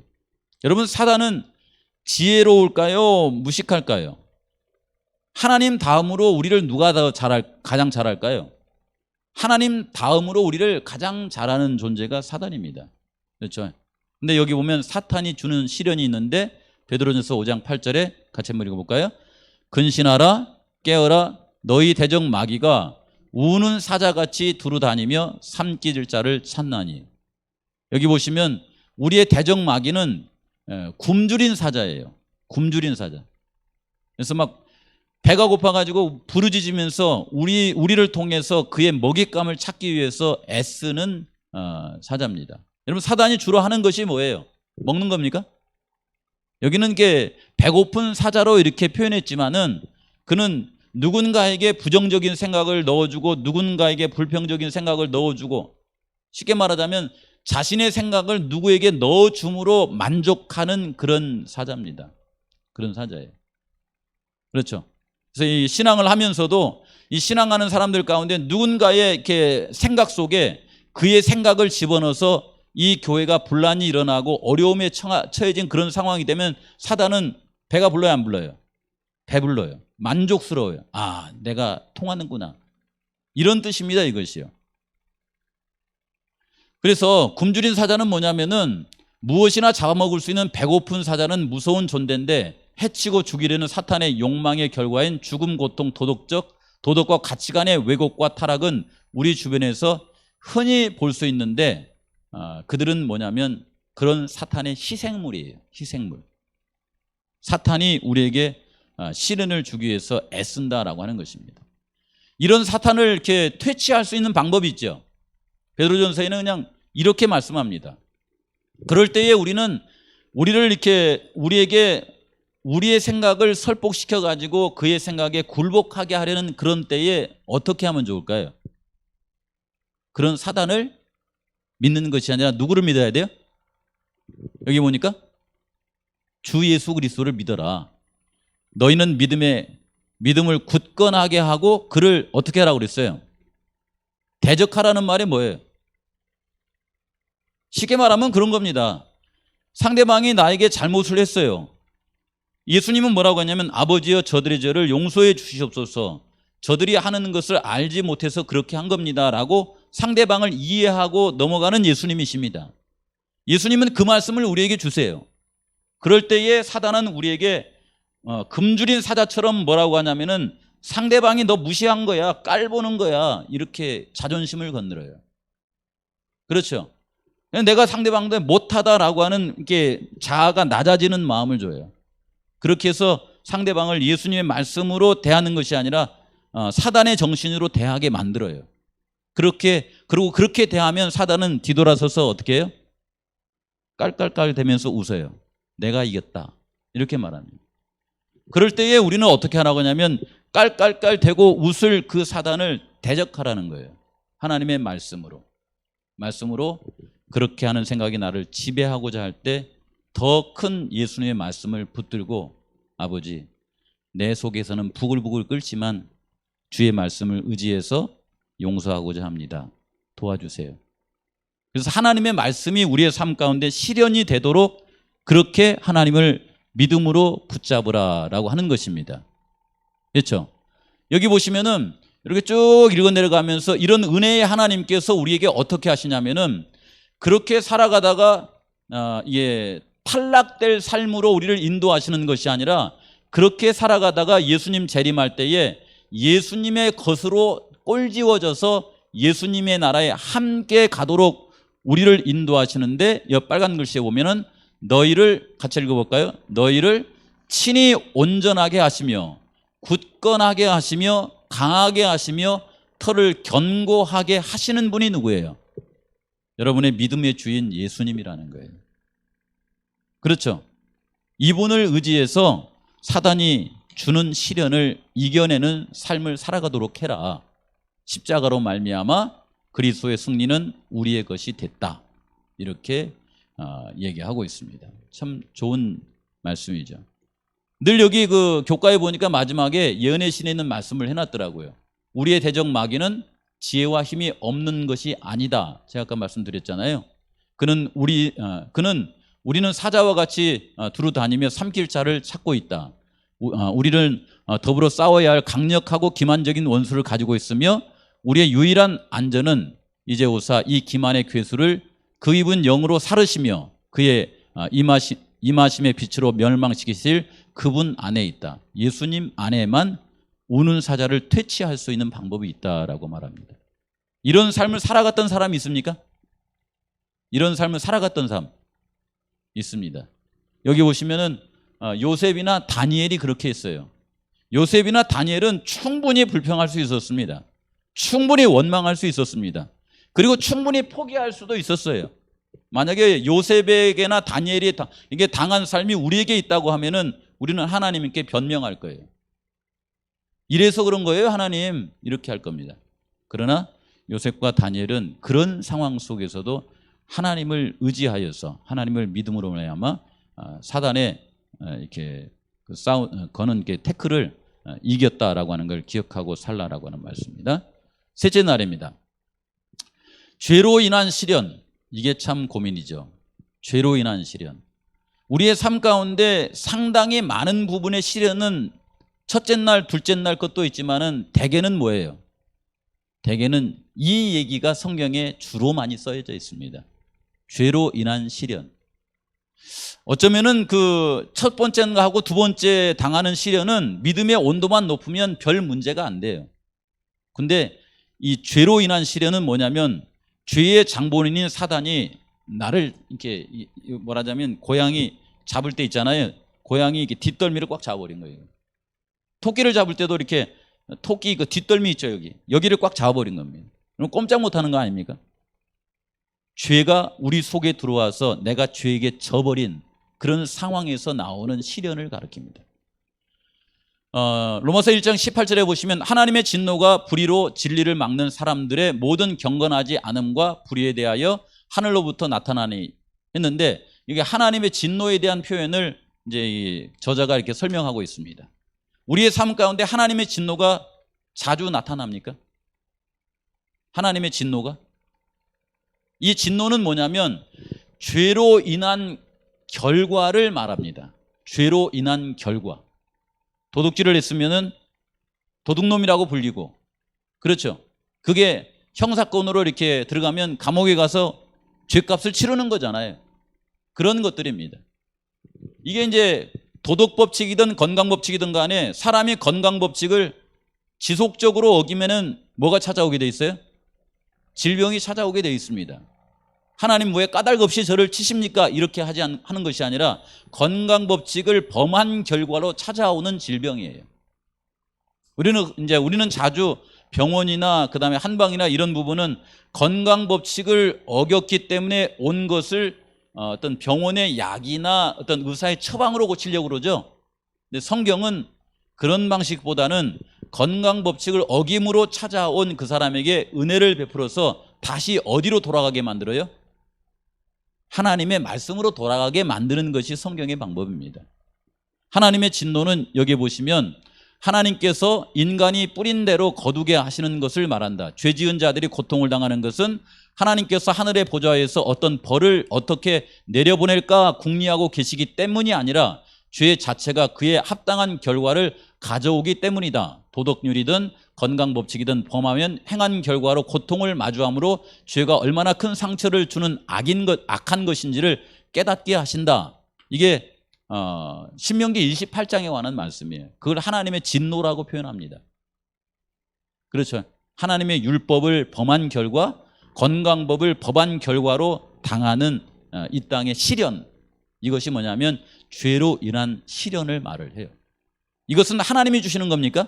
여러분, 사단은 지혜로울까요? 무식할까요? 하나님 다음으로 우리를 누가 더 가장 잘할까요? 하나님 다음으로 우리를 가장 잘하는 존재가 사단입니다. 그렇죠? 근데 여기 보면 사탄이 주는 시련이 있는데 베드로전서 5장 8절에 같이 한번 읽어볼까요? 근신하라, 깨어라, 너희 대적 마귀가 우는 사자같이 두루다니며 삼키질 자를 찾나니. 여기 보시면 우리의 대적 마귀는 굶주린 사자예요. 굶주린 사자. 그래서 막 배가 고파가지고 부르짖으면서 우리를 통해서 그의 먹잇감을 찾기 위해서 애쓰는 사자입니다. 여러분, 사단이 주로 하는 것이 뭐예요? 먹는 겁니까? 여기는 게 배고픈 사자로 이렇게 표현했지만은 그는 누군가에게 부정적인 생각을 넣어주고 누군가에게 불평적인 생각을 넣어주고 쉽게 말하자면 자신의 생각을 누구에게 넣어줌으로 만족하는 그런 사자입니다. 그런 사자예요. 그렇죠. 그래서 이 신앙을 하면서도 이 신앙하는 사람들 가운데 누군가의 이렇게 생각 속에 그의 생각을 집어넣어서 이 교회가 분란이 일어나고 어려움에 처해진 그런 상황이 되면 사단은 배가 불러요, 안 불러요? 배불러요. 만족스러워요. 아, 내가 통하는구나. 이런 뜻입니다, 이것이요. 그래서 굶주린 사자는 뭐냐면은 무엇이나 잡아먹을 수 있는 배고픈 사자는 무서운 존재인데 해치고 죽이려는 사탄의 욕망의 결과인 죽음, 고통, 도덕과 가치관의 왜곡과 타락은 우리 주변에서 흔히 볼 수 있는데 그들은 뭐냐면 그런 사탄의 희생물이에요. 희생물. 사탄이 우리에게 시련을 주기 위해서 애쓴다라고 하는 것입니다. 이런 사탄을 이렇게 퇴치할 수 있는 방법이 있죠. 베드로전서에는 그냥 이렇게 말씀합니다. 그럴 때에 우리를 이렇게 우리에게 우리의 생각을 설득시켜 가지고 그의 생각에 굴복하게 하려는 그런 때에 어떻게 하면 좋을까요? 그런 사단을 믿는 것이 아니라 누구를 믿어야 돼요? 여기 보니까 주 예수 그리스도를 믿어라. 너희는 믿음을 굳건하게 하고 그를 어떻게 하라고 그랬어요? 대적하라는 말이 뭐예요? 쉽게 말하면 그런 겁니다. 상대방이 나에게 잘못을 했어요. 예수님은 뭐라고 하냐면 아버지여 저들의 죄를 용서해 주시옵소서. 저들이 하는 것을 알지 못해서 그렇게 한 겁니다 라고 상대방을 이해하고 넘어가는 예수님이십니다. 예수님은 그 말씀을 우리에게 주세요. 그럴 때에 사단은 우리에게 굶주린 사자처럼 뭐라고 하냐면은 상대방이 너 무시한 거야, 깔보는 거야, 이렇게 자존심을 건드려요. 그렇죠. 내가 상대방한테 못하다라고 하는 이렇게 자아가 낮아지는 마음을 줘요. 그렇게 해서 상대방을 예수님의 말씀으로 대하는 것이 아니라 사단의 정신으로 대하게 만들어요. 그리고 그렇게 대하면 사단은 뒤돌아서서 어떻게 해요? 깔깔깔 대면서 웃어요. 내가 이겼다. 이렇게 말합니다. 그럴 때에 우리는 어떻게 하라고 하냐면 깔깔깔 대고 웃을 그 사단을 대적하라는 거예요. 하나님의 말씀으로 그렇게 하는 생각이 나를 지배하고자 할 때 더 큰 예수님의 말씀을 붙들고 아버지 내 속에서는 부글부글 끓지만 주의 말씀을 의지해서 용서하고자 합니다. 도와주세요. 그래서 하나님의 말씀이 우리의 삶 가운데 실현이 되도록 그렇게 하나님을 믿음으로 붙잡으라라고 하는 것입니다. 그렇죠? 여기 보시면은 이렇게 쭉 읽어 내려가면서 이런 은혜의 하나님께서 우리에게 어떻게 하시냐면은 그렇게 살아가다가 탈락될 삶으로 우리를 인도하시는 것이 아니라 그렇게 살아가다가 예수님 재림할 때에 예수님의 것으로 꼴지워져서 예수님의 나라에 함께 가도록 우리를 인도하시는데 이 빨간 글씨에 보면은 너희를 같이 읽어볼까요? 너희를 친히 온전하게 하시며 굳건하게 하시며 강하게 하시며 털을 견고하게 하시는 분이 누구예요? 여러분의 믿음의 주인 예수님이라는 거예요. 그렇죠? 이분을 의지해서 사단이 주는 시련을 이겨내는 삶을 살아가도록 해라. 십자가로 말미암아 그리스도의 승리는 우리의 것이 됐다. 이렇게 얘기하고 있습니다. 참 좋은 말씀이죠. 늘 여기 그 교과에 보니까 마지막에 예언의 신에 있는 말씀을 해놨더라고요. 우리의 대적 마귀는 지혜와 힘이 없는 것이 아니다. 제가 아까 말씀드렸잖아요. 그는 우리는 사자와 같이 두루 다니며 삼킬 자를 찾고 있다. 우리는 더불어 싸워야 할 강력하고 기만적인 원수를 가지고 있으며 우리의 유일한 안전은 이제 오사 이 기만의 괴수를 그 입은 영으로 사르시며 그의 임하심의 빛으로 멸망시키실 그분 안에 있다. 예수님 안에만 우는 사자를 퇴치할 수 있는 방법이 있다라고 말합니다. 이런 삶을 살아갔던 사람이 있습니까? 이런 삶을 살아갔던 사람 있습니다. 여기 보시면은 요셉이나 다니엘이 그렇게 했어요. 요셉이나 다니엘은 충분히 불평할 수 있었습니다. 충분히 원망할 수 있었습니다. 그리고 충분히 포기할 수도 있었어요. 만약에 요셉에게나 다니엘이 이게 당한 삶이 우리에게 있다고 하면은 우리는 하나님께 변명할 거예요. 이래서 그런 거예요, 하나님. 이렇게 할 겁니다. 그러나 요셉과 다니엘은 그런 상황 속에서도 하나님을 의지하여서 하나님을 믿음으로 말미암아 사단의 이렇게 거는 태클을 이겼다라고 하는 걸 기억하고 살라라고 하는 말씀입니다. 셋째 날입니다. 죄로 인한 시련, 이게 참 고민이죠. 죄로 인한 시련. 우리의 삶 가운데 상당히 많은 부분의 시련은 첫째 날, 둘째 날 것도 있지만은 대개는 뭐예요? 대개는 이 얘기가 성경에 주로 많이 써져 있습니다. 죄로 인한 시련. 어쩌면은 그 첫 번째하고 두 번째 당하는 시련은 믿음의 온도만 높으면 별 문제가 안 돼요. 근데 이 죄로 인한 시련은 뭐냐면 죄의 장본인인 사단이 나를 이렇게 뭐라자면 고양이 잡을 때 있잖아요. 고양이 이렇게 뒷덜미를 꽉 잡아버린 거예요. 토끼를 잡을 때도 이렇게 토끼 그 뒷덜미 있죠, 여기를 꽉 잡아버린 겁니다. 그럼 꼼짝 못하는 거 아닙니까? 죄가 우리 속에 들어와서 내가 죄에게 져버린 그런 상황에서 나오는 시련을 가리킵니다. 로마서 1장 18절에 보시면 하나님의 진노가 불의로 진리를 막는 사람들의 모든 경건하지 않음과 불의에 대하여 하늘로부터 나타나니 했는데, 이게 하나님의 진노에 대한 표현을 이제 이 저자가 이렇게 설명하고 있습니다. 우리의 삶 가운데 하나님의 진노가 자주 나타납니까? 하나님의 진노가? 이 진노는 뭐냐면 죄로 인한 결과를 말합니다. 죄로 인한 결과. 도둑질을 했으면은 도둑놈이라고 불리고, 그렇죠? 그게 형사건으로 이렇게 들어가면 감옥에 가서 죄값을 치르는 거잖아요. 그런 것들입니다. 이게 이제 도덕법칙이든 건강법칙이든 간에 사람이 건강법칙을 지속적으로 어기면은 뭐가 찾아오게 돼 있어요? 질병이 찾아오게 돼 있습니다. 하나님 왜 까닭 없이 저를 치십니까? 이렇게 하는 것이 아니라 건강법칙을 범한 결과로 찾아오는 질병이에요. 우리는 자주 병원이나 그다음에 한방이나 이런 부분은 건강법칙을 어겼기 때문에 온 것을 어떤 병원의 약이나 어떤 의사의 처방으로 고치려고 그러죠. 근데 성경은 그런 방식보다는 건강법칙을 어김으로 찾아온 그 사람에게 은혜를 베풀어서 다시 어디로 돌아가게 만들어요? 하나님의 말씀으로 돌아가게 만드는 것이 성경의 방법입니다. 하나님의 진노는 여기 보시면 하나님께서 인간이 뿌린 대로 거두게 하시는 것을 말한다. 죄 지은 자들이 고통을 당하는 것은 하나님께서 하늘의 보좌에서 어떤 벌을 어떻게 내려보낼까 궁리하고 계시기 때문이 아니라 죄 자체가 그에 합당한 결과를 가져오기 때문이다. 도덕률이든 건강법칙이든 범하면 행한 결과로 고통을 마주함으로 죄가 얼마나 큰 상처를 주는 악한 것인지를 깨닫게 하신다. 이게 신명기 28장에 관한 말씀이에요. 그걸 하나님의 진노라고 표현합니다. 그렇죠. 하나님의 율법을 범한 결과, 건강법을 범한 결과로 당하는 이 땅의 시련, 이것이 뭐냐면 죄로 인한 시련을 말을 해요. 이것은 하나님이 주시는 겁니까?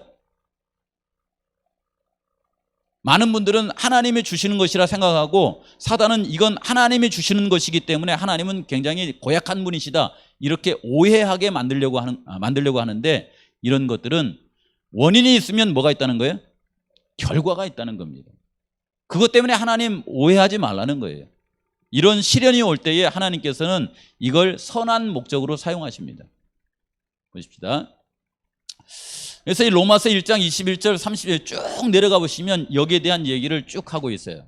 많은 분들은 하나님이 주시는 것이라 생각하고 사단은 이건 하나님이 주시는 것이기 때문에 하나님은 굉장히 고약한 분이시다, 이렇게 오해하게 만들려고 하는데, 이런 것들은 원인이 있으면 뭐가 있다는 거예요? 결과가 있다는 겁니다. 그것 때문에 하나님 오해하지 말라는 거예요. 이런 시련이 올 때에 하나님께서는 이걸 선한 목적으로 사용하십니다. 보십시다. 그래서 이 로마서 1장 21절 30절 쭉 내려가 보시면 여기에 대한 얘기를 쭉 하고 있어요.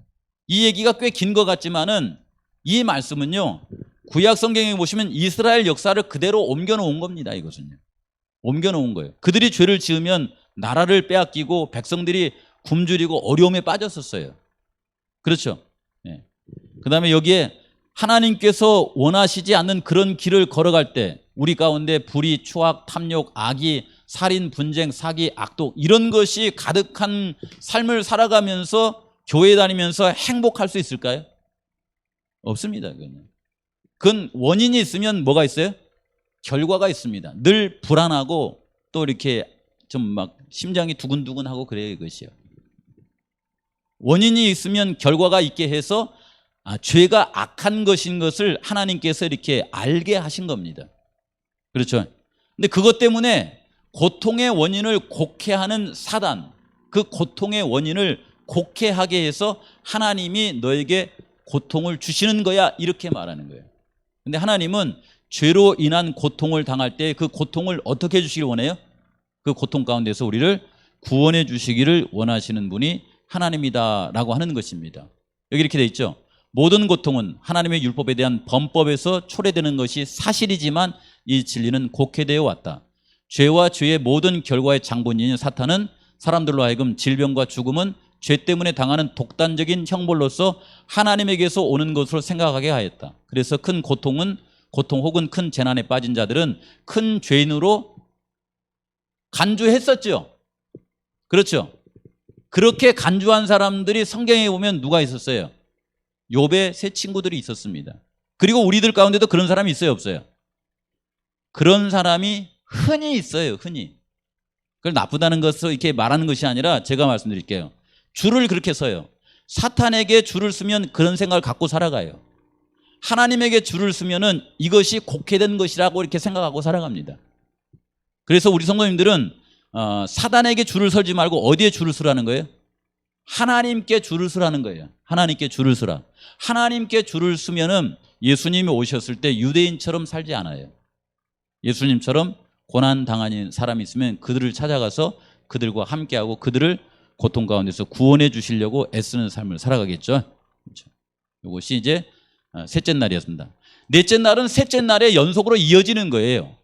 이 얘기가 꽤 긴 것 같지만은 이 말씀은요, 구약 성경에 보시면 이스라엘 역사를 그대로 옮겨놓은 겁니다. 이것은요, 옮겨놓은 거예요. 그들이 죄를 지으면 나라를 빼앗기고 백성들이 굶주리고 어려움에 빠졌었어요. 그렇죠. 네. 그 다음에 여기에 하나님께서 원하시지 않는 그런 길을 걸어갈 때 우리 가운데 불의, 추악, 탐욕, 악의, 살인, 분쟁, 사기, 악독, 이런 것이 가득한 삶을 살아가면서 교회 다니면서 행복할 수 있을까요? 없습니다. 그건 원인이 있으면 뭐가 있어요? 결과가 있습니다. 늘 불안하고 또 이렇게 좀 막 심장이 두근두근하고 그래요. 이것이요. 원인이 있으면 결과가 있게 해서 죄가 악한 것인 것을 하나님께서 이렇게 알게 하신 겁니다. 그렇죠? 근데 그것 때문에 고통의 원인을 곡해하는 사단, 그 고통의 원인을 곡해하게 해서 하나님이 너에게 고통을 주시는 거야, 이렇게 말하는 거예요. 근데 하나님은 죄로 인한 고통을 당할 때 그 고통을 어떻게 해주시길 원해요? 그 고통 가운데서 우리를 구원해 주시기를 원하시는 분이 하나님이다라고 하는 것입니다. 여기 이렇게 돼 있죠. 모든 고통은 하나님의 율법에 대한 범법에서 초래되는 것이 사실이지만 이 진리는 곡해되어 왔다. 죄와 죄의 모든 결과의 장본인인 사탄은 사람들로 하여금 질병과 죽음은 죄 때문에 당하는 독단적인 형벌로서 하나님에게서 오는 것으로 생각하게 하였다. 그래서 큰 고통 혹은 큰 재난에 빠진 자들은 큰 죄인으로 간주했었죠. 그렇죠. 그렇게 간주한 사람들이 성경에 보면 누가 있었어요? 욥의 세 친구들이 있었습니다. 그리고 우리들 가운데도 그런 사람이 있어요, 없어요? 그런 사람이 흔히 있어요, 흔히. 그걸 나쁘다는 것을 이렇게 말하는 것이 아니라 제가 말씀드릴게요. 줄을 그렇게 서요. 사탄에게 줄을 쓰면 그런 생각을 갖고 살아가요. 하나님에게 줄을 쓰면은 이것이 곡해된 것이라고 이렇게 생각하고 살아갑니다. 그래서 우리 성도님들은 사단에게 줄을 설지 말고 어디에 줄을 서라는 거예요? 하나님께 줄을 서라는 거예요. 하나님께 줄을 서라. 하나님께 줄을 쓰면은 예수님이 오셨을 때 유대인처럼 살지 않아요. 예수님처럼 고난당한 사람이 있으면 그들을 찾아가서 그들과 함께하고 그들을 고통 가운데서 구원해 주시려고 애쓰는 삶을 살아가겠죠. 그렇죠. 이것이 이제 셋째 날이었습니다. 넷째 날은 셋째 날에 연속으로 이어지는 거예요.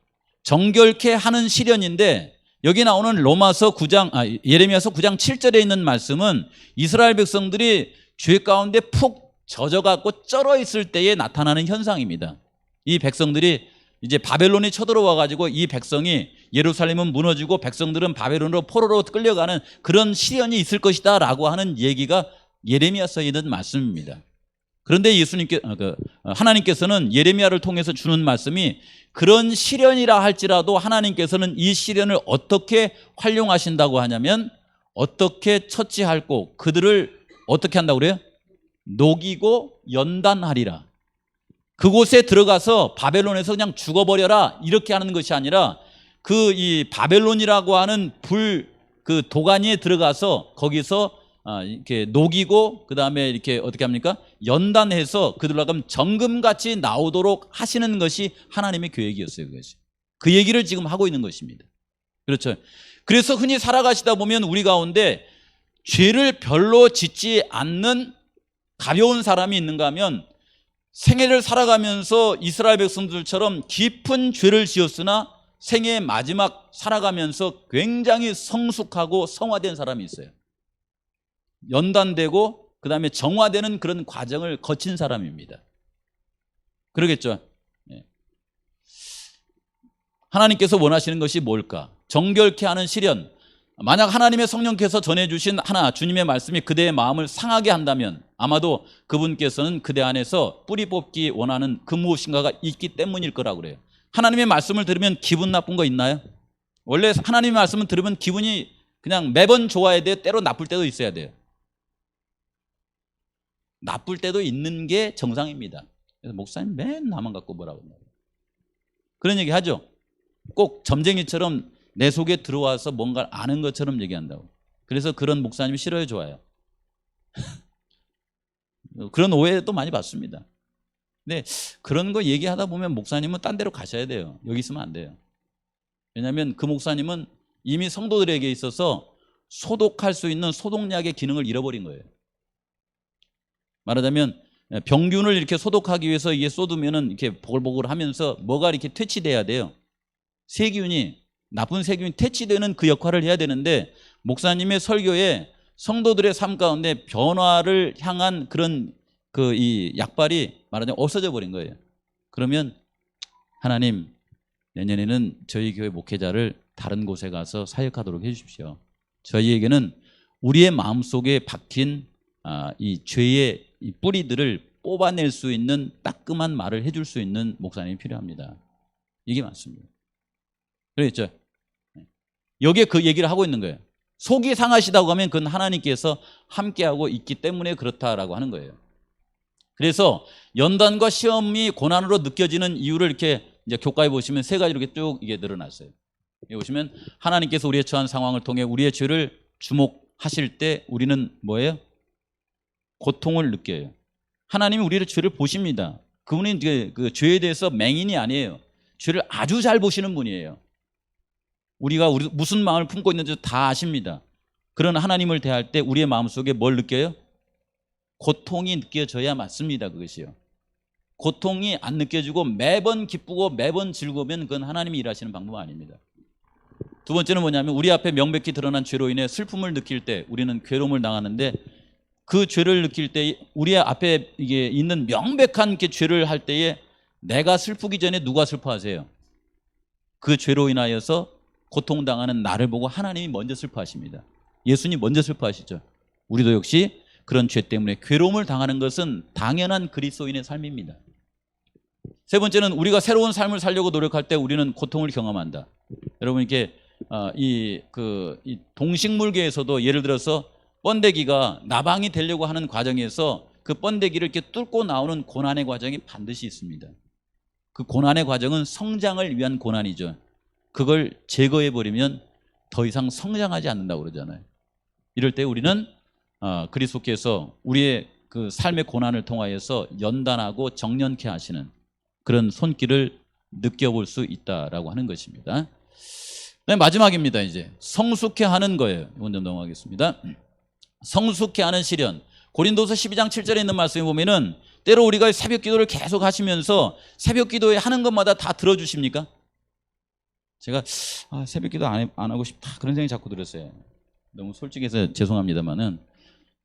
정결케 하는 시련인데 여기 나오는 예레미야서 9장 7절에 있는 말씀은 이스라엘 백성들이 죄 가운데 푹 젖어갖고 쩔어 있을 때에 나타나는 현상입니다. 이 백성들이 이제 바벨론이 쳐들어와 가지고 이 백성이 예루살렘은 무너지고 백성들은 바벨론으로 포로로 끌려가는 그런 시련이 있을 것이다 라고 하는 얘기가 예레미야서에 있는 말씀입니다. 그런데 하나님께서는 예레미야를 통해서 주는 말씀이 그런 시련이라 할지라도 하나님께서는 이 시련을 어떻게 활용하신다고 하냐면 어떻게 처치하고 그들을 어떻게 한다고 그래요? 녹이고 연단하리라. 그곳에 들어가서 바벨론에서 그냥 죽어버려라 이렇게 하는 것이 아니라 이 바벨론이라고 하는 그 도가니에 들어가서 거기서 이렇게 녹이고 그다음에 이렇게 어떻게 합니까? 연단해서 그들로 하여금 정금같이 나오도록 하시는 것이 하나님의 계획이었어요. 그것이. 그 얘기를 지금 하고 있는 것입니다. 그렇죠. 그래서 흔히 살아가시다 보면 우리 가운데 죄를 별로 짓지 않는 가벼운 사람이 있는가 하면 생애를 살아가면서 이스라엘 백성들처럼 깊은 죄를 지었으나 생애의 마지막 살아가면서 굉장히 성숙하고 성화된 사람이 있어요. 연단되고 그 다음에 정화되는 그런 과정을 거친 사람입니다. 그러겠죠. 하나님께서 원하시는 것이 뭘까? 정결케 하는 시련. 만약 하나님의 성령께서 전해주신 주님의 말씀이 그대의 마음을 상하게 한다면 아마도 그분께서는 그대 안에서 뿌리 뽑기 원하는 그 무엇인가가 있기 때문일 거라고 그래요. 하나님의 말씀을 들으면 기분 나쁜 거 있나요? 원래 하나님의 말씀을 들으면 기분이 그냥 매번 좋아야 돼요? 때로 나쁠 때도 있어야 돼요? 나쁠 때도 있는 게 정상입니다. 그래서 목사님 맨 나만 갖고 뭐라고 그러나요? 그런 얘기 하죠. 꼭 점쟁이처럼 내 속에 들어와서 뭔가를 아는 것처럼 얘기한다고. 그래서 그런 목사님이 싫어요, 좋아요? 그런 오해도 많이 받습니다. 근데 그런 거 얘기하다 보면 목사님은 딴 데로 가셔야 돼요. 여기 있으면 안 돼요. 왜냐하면 그 목사님은 이미 성도들에게 있어서 소독할 수 있는 소독약의 기능을 잃어버린 거예요. 말하자면 병균을 이렇게 소독하기 위해서 이게 쏟으면은 이렇게 보글보글 하면서 뭐가 이렇게 퇴치돼야 돼요. 나쁜 세균이 퇴치되는 그 역할을 해야 되는데 목사님의 설교에 성도들의 삶 가운데 변화를 향한 그런 이 약발이 말하자면 없어져 버린 거예요. 그러면 하나님 내년에는 저희 교회 목회자를 다른 곳에 가서 사역하도록 해 주십시오. 저희에게는 우리의 마음속에 박힌 이 죄의 이 뿌리들을 뽑아낼 수 있는 따끔한 말을 해줄 수 있는 목사님이 필요합니다. 이게 맞습니다. 그렇죠? 여기에 그 얘기를 하고 있는 거예요. 속이 상하시다고 하면 그건 하나님께서 함께하고 있기 때문에 그렇다라고 하는 거예요. 그래서 연단과 시험이 고난으로 느껴지는 이유를 이렇게 이제 교과에 보시면 세 가지로 이렇게 쭉 이게 늘어났어요. 여기 보시면 하나님께서 우리의 처한 상황을 통해 우리의 죄를 주목하실 때 우리는 뭐예요? 고통을 느껴요. 하나님이 우리의 죄를 보십니다. 그분이 이제 그 죄에 대해서 맹인이 아니에요. 죄를 아주 잘 보시는 분이에요. 우리가 무슨 마음을 품고 있는지 다 아십니다. 그런 하나님을 대할 때 우리의 마음속에 뭘 느껴요? 고통이 느껴져야 맞습니다. 그것이요. 고통이 안 느껴지고 매번 기쁘고 매번 즐거우면 그건 하나님이 일하시는 방법은 아닙니다. 두 번째는 뭐냐면 우리 앞에 명백히 드러난 죄로 인해 슬픔을 느낄 때 우리는 괴로움을 당하는데 그 죄를 느낄 때 우리 앞에 이게 있는 명백한 그 죄를 할 때에 내가 슬프기 전에 누가 슬퍼하세요? 그 죄로 인하여서 고통당하는 나를 보고 하나님이 먼저 슬퍼하십니다. 예수님 먼저 슬퍼하시죠. 우리도 역시 그런 죄 때문에 괴로움을 당하는 것은 당연한 그리스도인의 삶입니다. 세 번째는 우리가 새로운 삶을 살려고 노력할 때 우리는 고통을 경험한다. 여러분 이렇게 이 동식물계에서도 예를 들어서 번데기가 나방이 되려고 하는 과정에서 그 번데기를 이렇게 뚫고 나오는 고난의 과정이 반드시 있습니다. 그 고난의 과정은 성장을 위한 고난이죠. 그걸 제거해 버리면 더 이상 성장하지 않는다고 그러잖아요. 이럴 때 우리는 그리스도께서 우리의 그 삶의 고난을 통하여서 연단하고 정련케 하시는 그런 손길을 느껴볼 수 있다라고 하는 것입니다. 네, 마지막입니다. 이제 성숙케 하는 거예요. 이건 좀 넘어가겠습니다. 성숙케 하는 시련. 고린도서 12장 7절에 있는 말씀에 보면은 때로 우리가 새벽 기도를 계속 하시면서 새벽 기도에 하는 것마다 다 들어주십니까? 제가 새벽 기도 안 하고 싶다 그런 생각이 자꾸 들었어요. 너무 솔직해서 죄송합니다만은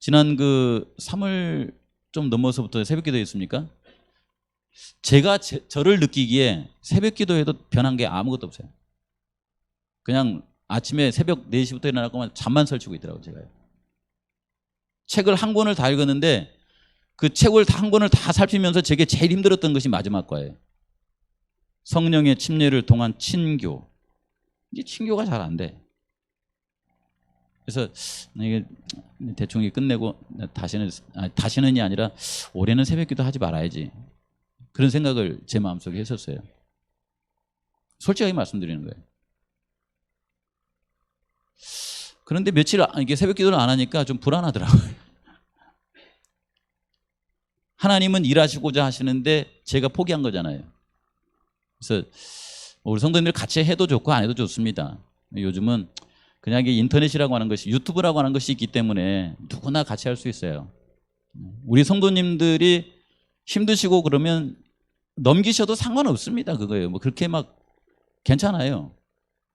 지난 그 3월 좀 넘어서부터 새벽 기도 했습니까? 제가 저를 느끼기에 새벽 기도에도 변한 게 아무것도 없어요. 그냥 아침에 새벽 4시부터 일어날 거면 잠만 설치고 있더라고요. 제가요. 책을 한 권을 다 읽었는데 그 책을 한 권을 다 살피면서 제게 제일 힘들었던 것이 마지막 과예요. 성령의 침례를 통한 친교. 이게 친교가 잘 안 돼. 그래서 이게 대충 끝내고 다시는이 아니라 올해는 새벽기도 하지 말아야지. 그런 생각을 제 마음속에 했었어요. 솔직하게 말씀드리는 거예요. 그런데 며칠 이게 새벽기도를 안 하니까 좀 불안하더라고요. 하나님은 일하시고자 하시는데 제가 포기한 거잖아요. 그래서 우리 성도님들 같이 해도 좋고 안 해도 좋습니다. 요즘은 그냥 인터넷이라고 하는 것이 유튜브라고 하는 것이 있기 때문에 누구나 같이 할 수 있어요. 우리 성도님들이 힘드시고 그러면 넘기셔도 상관없습니다. 그거예요. 뭐 그렇게 막 괜찮아요.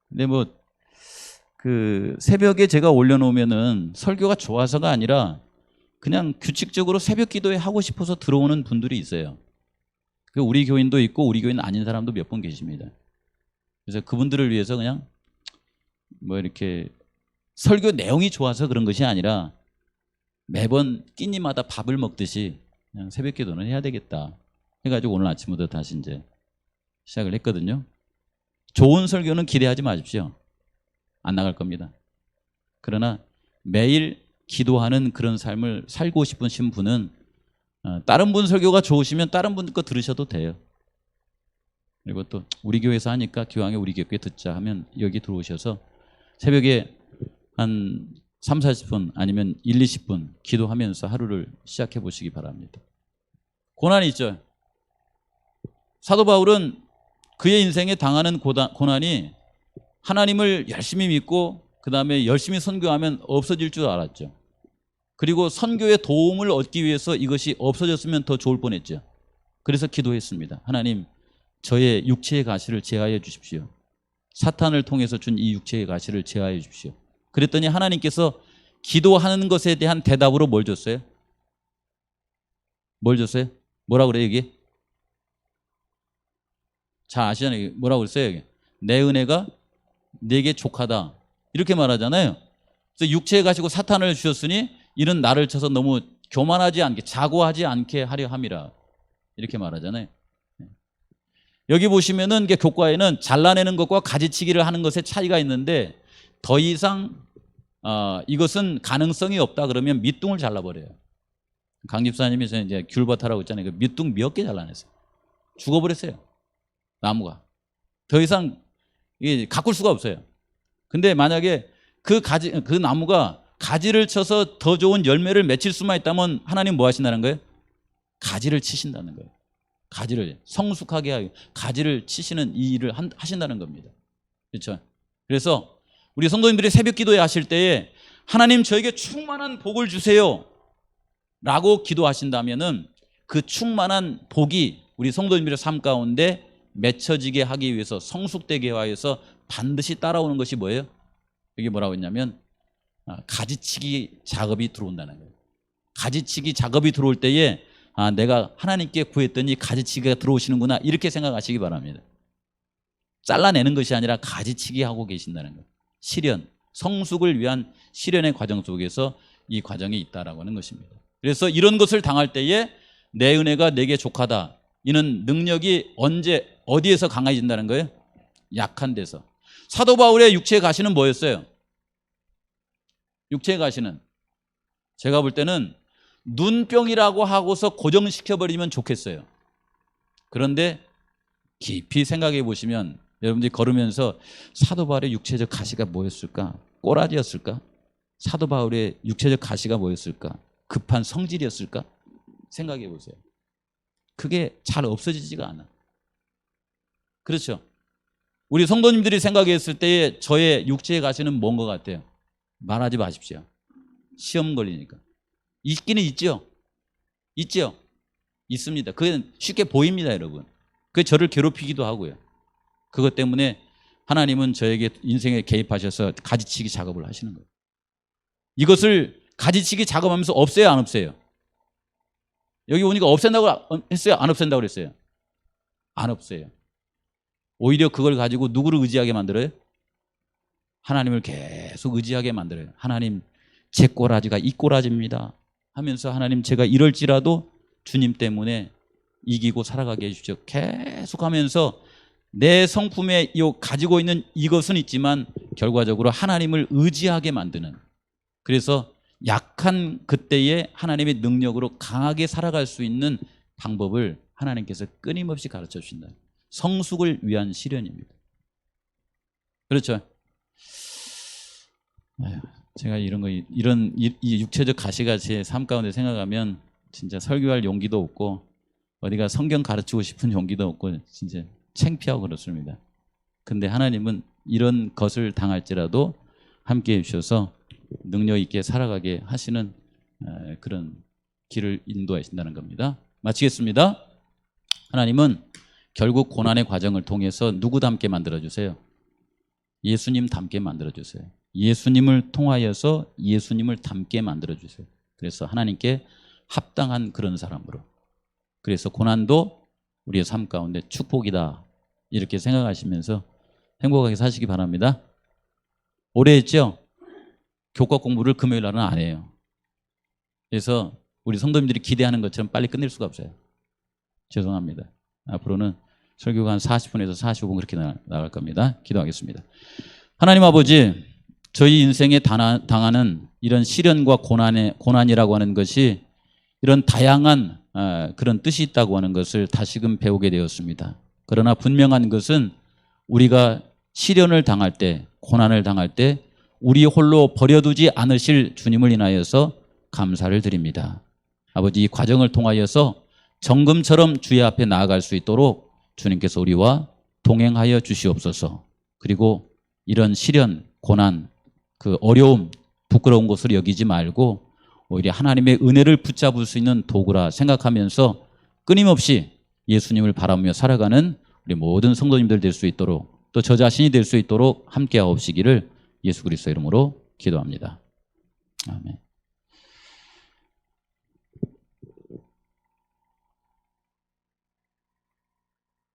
근데 뭐 그 새벽에 제가 올려놓으면은 설교가 좋아서가 아니라 그냥 규칙적으로 새벽 기도에 하고 싶어서 들어오는 분들이 있어요. 우리 교인도 있고 우리 교인 아닌 사람도 몇 분 계십니다. 그래서 그분들을 위해서 그냥 뭐 이렇게 설교 내용이 좋아서 그런 것이 아니라 매번 끼니마다 밥을 먹듯이 그냥 새벽 기도는 해야 되겠다 해가지고 오늘 아침부터 다시 이제 시작을 했거든요. 좋은 설교는 기대하지 마십시오. 안 나갈 겁니다. 그러나 매일 기도하는 그런 삶을 살고 싶으신 분은 다른 분 설교가 좋으시면 다른 분 거 들으셔도 돼요. 그리고 또 우리 교회에서 하니까 기왕에 우리 교회 듣자 하면 여기 들어오셔서 새벽에 한 3, 40분 아니면 1, 20분 기도하면서 하루를 시작해 보시기 바랍니다. 고난이 있죠. 사도 바울은 그의 인생에 당하는 고난이 하나님을 열심히 믿고 그 다음에 열심히 선교하면 없어질 줄 알았죠. 그리고 선교의 도움을 얻기 위해서 이것이 없어졌으면 더 좋을 뻔했죠. 그래서 기도했습니다. 하나님, 저의 육체의 가시를 제하여 주십시오. 사탄을 통해서 준 이 육체의 가시를 제하여 주십시오. 그랬더니 하나님께서 기도하는 것에 대한 대답으로 뭘 줬어요? 뭘 줬어요? 뭐라 그래요 이게? 잘 아시잖아요. 뭐라고 그랬어요 이게? 내 은혜가 내게 족하다 이렇게 말하잖아요. 그래서 육체에 가시고 사탄을 주셨으니 이는 나를 쳐서 너무 교만하지 않게 자고하지 않게 하려 함이라 이렇게 말하잖아요. 여기 보시면은 이게 교과에는 잘라내는 것과 가지치기를 하는 것에 차이가 있는데 더 이상 이것은 가능성이 없다 그러면 밑둥을 잘라버려요. 강 집사님이 저 이제 귤버터라고 있잖아요. 그 밑둥 몇 개 잘라냈어요. 죽어버렸어요. 나무가. 더 이상 이게 가꿀 수가 없어요. 근데 만약에 그 나무가 가지를 쳐서 더 좋은 열매를 맺힐 수만 있다면 하나님 뭐 하신다는 거예요? 가지를 치신다는 거예요. 가지를 성숙하게 하고 가지를 치시는 이 일을 하신다는 겁니다. 그렇죠? 그래서 우리 성도님들이 새벽 기도회 하실 때에 하나님 저에게 충만한 복을 주세요 라고 기도하신다면은 그 충만한 복이 우리 성도님들의 삶 가운데 맺혀지게 하기 위해서 성숙되게 위해서 반드시 따라오는 것이 뭐예요? 이게 뭐라고 했냐면 가지치기 작업이 들어온다는 거예요. 가지치기 작업이 들어올 때에 내가 하나님께 구했더니 가지치기가 들어오시는구나 이렇게 생각하시기 바랍니다. 잘라내는 것이 아니라 가지치기 하고 계신다는 거예요. 시련, 성숙을 위한 시련의 과정 속에서 이 과정이 있다라고 하는 것입니다. 그래서 이런 것을 당할 때에 내 은혜가 내게 족하다. 이는 능력이 언제 어디에서 강해진다는 거예요? 약한 데서. 사도 바울의 육체의 가시는 뭐였어요? 육체의 가시는 제가 볼 때는 눈병이라고 하고서 고정시켜버리면 좋겠어요. 그런데 깊이 생각해 보시면 여러분들이 걸으면서 사도 바울의 육체적 가시가 뭐였을까? 꼬라지였을까? 사도 바울의 육체적 가시가 뭐였을까? 급한 성질이었을까? 생각해 보세요. 그게 잘 없어지지가 않아. 그렇죠? 우리 성도님들이 생각했을 때에 저의 육체의 가시는 뭔 것 같아요? 말하지 마십시오. 시험 걸리니까. 있기는 있죠. 있죠. 있습니다. 그게 쉽게 보입니다, 여러분. 그게 저를 괴롭히기도 하고요. 그것 때문에 하나님은 저에게 인생에 개입하셔서 가지치기 작업을 하시는 거예요. 이것을 가지치기 작업하면서 없애요, 안 없애요? 여기 오니까 없앤다고 했어요? 안 없앤다고 그랬어요? 안 없애요. 오히려 그걸 가지고 누구를 의지하게 만들어요? 하나님을 계속 의지하게 만들어요. 하나님, 제 꼬라지가 이 꼬라지입니다 하면서 하나님 제가 이럴지라도 주님 때문에 이기고 살아가게 해주십시오. 계속 하면서 내 성품에 가지고 있는 이것은 있지만 결과적으로 하나님을 의지하게 만드는, 그래서 약한 그때에 하나님의 능력으로 강하게 살아갈 수 있는 방법을 하나님께서 끊임없이 가르쳐 주신다. 성숙을 위한 시련입니다. 그렇죠? 제가 이런 이 육체적 가시가 제 삶 가운데 생각하면 진짜 설교할 용기도 없고 어디가 성경 가르치고 싶은 용기도 없고 진짜 창피하고 그렇습니다. 근데 하나님은 이런 것을 당할지라도 함께해 주셔서 능력 있게 살아가게 하시는 그런 길을 인도하신다는 겁니다. 마치겠습니다. 하나님은 결국 고난의 과정을 통해서 누구 닮게 만들어주세요? 예수님 닮게 만들어주세요. 예수님을 통하여서 예수님을 닮게 만들어주세요. 그래서 하나님께 합당한 그런 사람으로, 그래서 고난도 우리의 삶 가운데 축복이다 이렇게 생각하시면서 행복하게 사시기 바랍니다. 오래 했죠? 교과 공부를 금요일 날은 안 해요. 그래서 우리 성도님들이 기대하는 것처럼 빨리 끝낼 수가 없어요. 죄송합니다. 앞으로는 설교가 한 40분에서 45분 그렇게 나갈 겁니다. 기도하겠습니다. 하나님 아버지, 저희 인생에 당하는 이런 시련과 고난이라고 하는 것이 이런 다양한 그런 뜻이 있다고 하는 것을 다시금 배우게 되었습니다. 그러나 분명한 것은 우리가 시련을 당할 때, 고난을 당할 때 우리 홀로 버려두지 않으실 주님을 인하여서 감사를 드립니다. 아버지, 이 과정을 통하여서 정금처럼 주의 앞에 나아갈 수 있도록 주님께서 우리와 동행하여 주시옵소서. 그리고 이런 시련, 고난, 그 어려움, 부끄러운 것을 여기지 말고 오히려 하나님의 은혜를 붙잡을 수 있는 도구라 생각하면서 끊임없이 예수님을 바라보며 살아가는 우리 모든 성도님들 될 수 있도록, 또 저 자신이 될 수 있도록 함께하옵시기를 예수 그리스도 이름으로 기도합니다. 아멘.